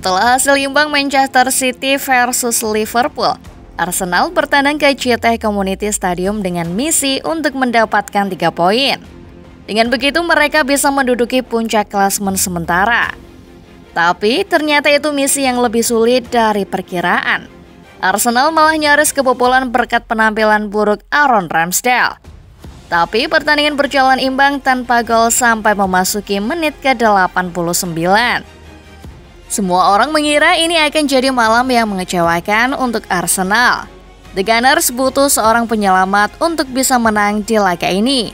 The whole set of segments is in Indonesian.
Setelah hasil imbang Manchester City versus Liverpool, Arsenal bertandang ke GT Community Stadium dengan misi untuk mendapatkan 3 poin. Dengan begitu mereka bisa menduduki puncak klasemen sementara. Tapi ternyata itu misi yang lebih sulit dari perkiraan. Arsenal malah nyaris kebobolan berkat penampilan buruk Aaron Ramsdale. Tapi pertandingan berjalan imbang tanpa gol sampai memasuki menit ke-89. Semua orang mengira ini akan jadi malam yang mengecewakan untuk Arsenal. The Gunners butuh seorang penyelamat untuk bisa menang di laga ini.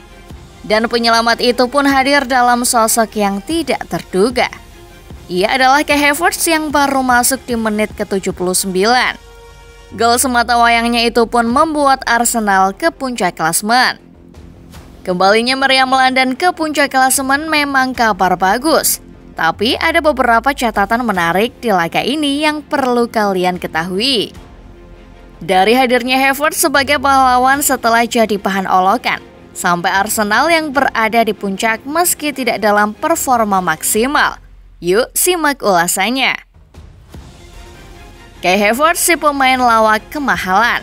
Dan penyelamat itu pun hadir dalam sosok yang tidak terduga. Ia adalah Kai Havertz yang baru masuk di menit ke-79. Gol semata wayangnya itu pun membuat Arsenal ke puncak klasemen. Kembalinya Meriam London ke puncak klasemen memang kabar bagus. Tapi ada beberapa catatan menarik di laga ini yang perlu kalian ketahui. Dari hadirnya Havertz sebagai pahlawan setelah jadi bahan olokan, sampai Arsenal yang berada di puncak meski tidak dalam performa maksimal. Yuk simak ulasannya. Kai Havertz si pemain lawak kemahalan.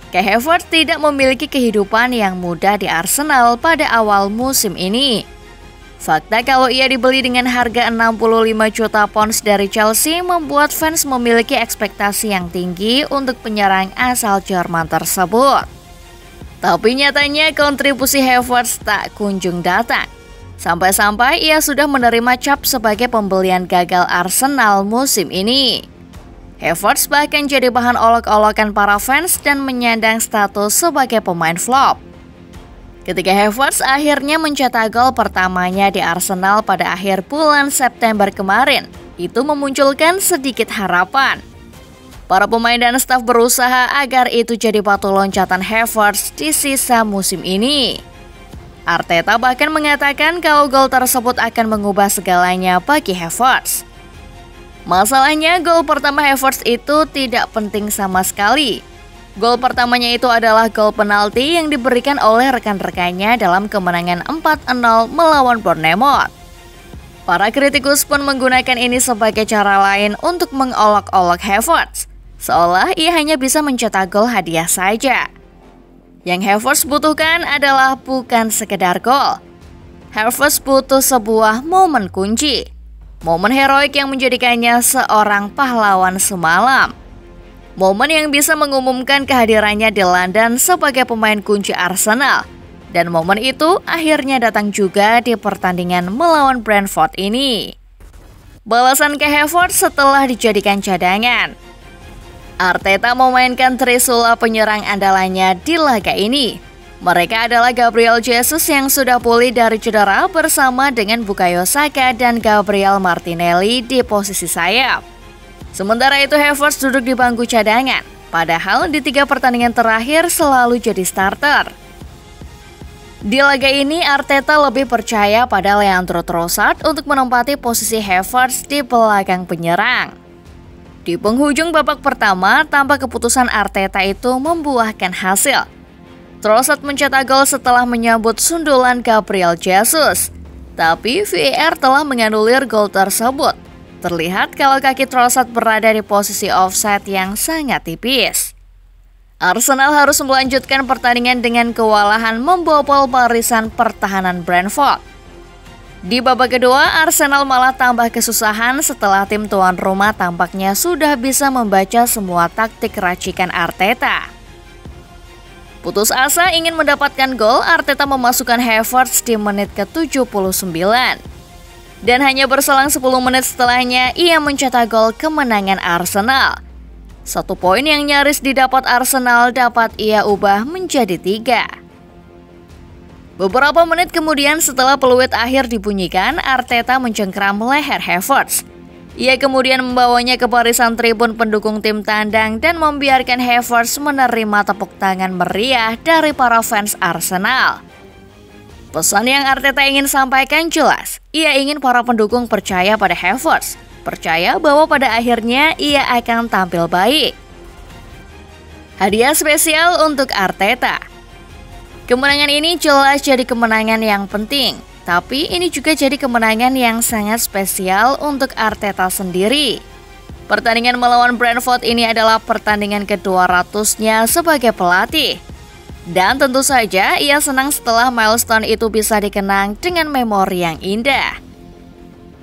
Kai Havertz tidak memiliki kehidupan yang mudah di Arsenal pada awal musim ini. Fakta kalau ia dibeli dengan harga 65 juta pounds dari Chelsea membuat fans memiliki ekspektasi yang tinggi untuk penyerang asal Jerman tersebut. Tapi nyatanya kontribusi Havertz tak kunjung datang. Sampai-sampai ia sudah menerima cap sebagai pembelian gagal Arsenal musim ini. Havertz bahkan jadi bahan olok-olokan para fans dan menyandang status sebagai pemain flop. Ketika Havertz akhirnya mencetak gol pertamanya di Arsenal pada akhir bulan September kemarin, itu memunculkan sedikit harapan. Para pemain dan staf berusaha agar itu jadi batu loncatan Havertz di sisa musim ini. Arteta bahkan mengatakan kalau gol tersebut akan mengubah segalanya bagi Havertz. Masalahnya gol pertama Havertz itu tidak penting sama sekali. Gol pertamanya itu adalah gol penalti yang diberikan oleh rekan-rekannya dalam kemenangan 4-0 melawan Bournemouth. Para kritikus pun menggunakan ini sebagai cara lain untuk mengolok-olok Havertz, seolah ia hanya bisa mencetak gol hadiah saja. Yang Havertz butuhkan adalah bukan sekedar gol. Havertz butuh sebuah momen kunci, momen heroik yang menjadikannya seorang pahlawan semalam. Momen yang bisa mengumumkan kehadirannya di London sebagai pemain kunci Arsenal. Dan momen itu akhirnya datang juga di pertandingan melawan Brentford ini. Balasan Kai Havertz setelah dijadikan cadangan. Arteta memainkan trisula penyerang andalannya di laga ini. Mereka adalah Gabriel Jesus yang sudah pulih dari cedera bersama dengan Bukayo Saka dan Gabriel Martinelli di posisi sayap. Sementara itu Havertz duduk di bangku cadangan, padahal di 3 pertandingan terakhir selalu jadi starter. Di laga ini Arteta lebih percaya pada Leandro Trossard untuk menempati posisi Havertz di belakang penyerang. Di penghujung babak pertama, tampak keputusan Arteta itu membuahkan hasil. Trossard mencetak gol setelah menyambut sundulan Gabriel Jesus. Tapi VAR telah menganulir gol tersebut. Terlihat kalau kaki Trossard berada di posisi offside yang sangat tipis. Arsenal harus melanjutkan pertandingan dengan kewalahan membobol barisan pertahanan Brentford. Di babak kedua, Arsenal malah tambah kesusahan setelah tim tuan rumah tampaknya sudah bisa membaca semua taktik racikan Arteta. Putus asa ingin mendapatkan gol, Arteta memasukkan Havertz di menit ke-79. Dan hanya berselang 10 menit setelahnya, ia mencetak gol kemenangan Arsenal. 1 poin yang nyaris didapat Arsenal dapat ia ubah menjadi 3. Beberapa menit kemudian setelah peluit akhir dibunyikan, Arteta mencengkram leher Havertz. Ia kemudian membawanya ke barisan tribun pendukung tim tandang dan membiarkan Havertz menerima tepuk tangan meriah dari para fans Arsenal. Pesan yang Arteta ingin sampaikan jelas, ia ingin para pendukung percaya pada Havertz, percaya bahwa pada akhirnya ia akan tampil baik. Hadiah spesial untuk Arteta. Kemenangan ini jelas jadi kemenangan yang penting. Tapi ini juga jadi kemenangan yang sangat spesial untuk Arteta sendiri. Pertandingan melawan Brentford ini adalah pertandingan ke-200-nya sebagai pelatih. Dan tentu saja ia senang setelah milestone itu bisa dikenang dengan memori yang indah.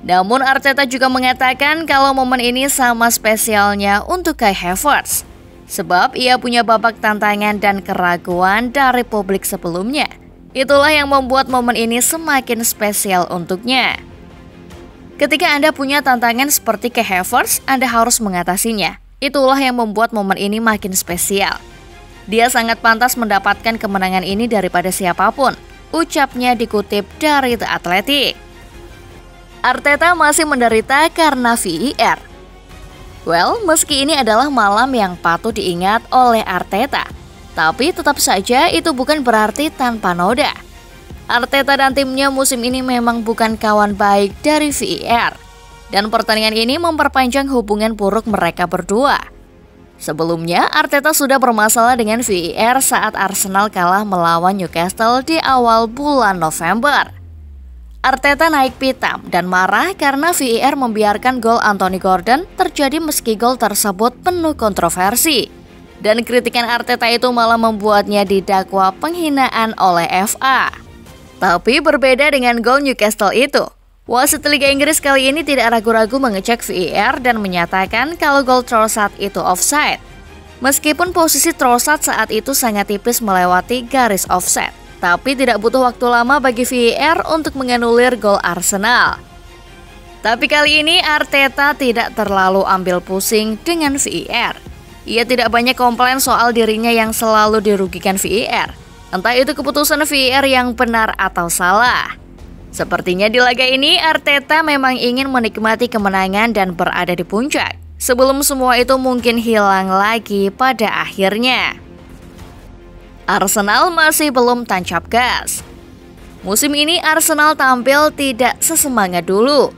Namun Arteta juga mengatakan kalau momen ini sama spesialnya untuk Kai Havertz. Sebab ia punya babak tantangan dan keraguan dari publik sebelumnya. Itulah yang membuat momen ini semakin spesial untuknya. Ketika Anda punya tantangan seperti Kai Havertz, Anda harus mengatasinya. Itulah yang membuat momen ini makin spesial. Dia sangat pantas mendapatkan kemenangan ini daripada siapapun, ucapnya dikutip dari The Athletic. Arteta masih menderita karena VAR. Well, meski ini adalah malam yang patut diingat oleh Arteta, tapi tetap saja itu bukan berarti tanpa noda. Arteta dan timnya musim ini memang bukan kawan baik dari VAR. Dan pertandingan ini memperpanjang hubungan buruk mereka berdua. Sebelumnya, Arteta sudah bermasalah dengan VAR saat Arsenal kalah melawan Newcastle di awal bulan November. Arteta naik pitam dan marah karena VAR membiarkan gol Anthony Gordon terjadi meski gol tersebut penuh kontroversi. Dan kritikan Arteta itu malah membuatnya didakwa penghinaan oleh FA. Tapi berbeda dengan gol Newcastle itu, wasit Liga Inggris kali ini tidak ragu-ragu mengecek VAR dan menyatakan kalau gol Trossard itu offside. Meskipun posisi Trossard saat itu sangat tipis melewati garis offside, tapi tidak butuh waktu lama bagi VAR untuk menganulir gol Arsenal. Tapi kali ini Arteta tidak terlalu ambil pusing dengan VAR. Ia tidak banyak komplain soal dirinya yang selalu dirugikan VAR. Entah itu keputusan VAR yang benar atau salah. Sepertinya di laga ini Arteta memang ingin menikmati kemenangan dan berada di puncak, sebelum semua itu mungkin hilang lagi pada akhirnya. Arsenal masih belum tancap gas. Musim ini Arsenal tampil tidak sesemangat dulu.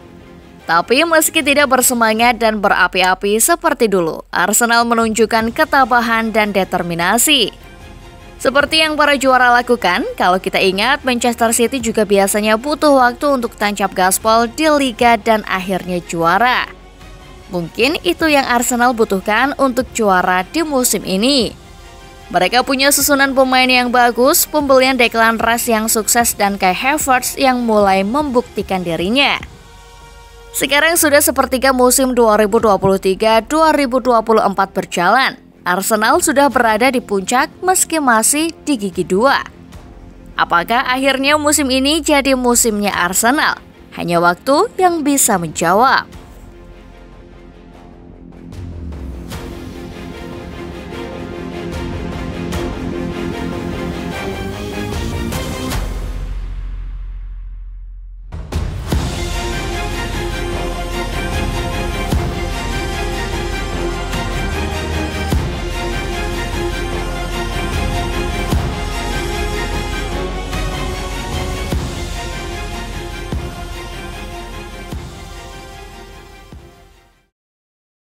Tapi meski tidak bersemangat dan berapi-api seperti dulu, Arsenal menunjukkan ketabahan dan determinasi. Seperti yang para juara lakukan, kalau kita ingat Manchester City juga biasanya butuh waktu untuk tancap gaspol di Liga dan akhirnya juara. Mungkin itu yang Arsenal butuhkan untuk juara di musim ini. Mereka punya susunan pemain yang bagus, pembelian Declan Rice yang sukses dan Kai Havertz yang mulai membuktikan dirinya. Sekarang sudah sepertiga musim 2023-2024 berjalan. Arsenal sudah berada di puncak meski masih di gigi 2. Apakah akhirnya musim ini jadi musimnya Arsenal? Hanya waktu yang bisa menjawab.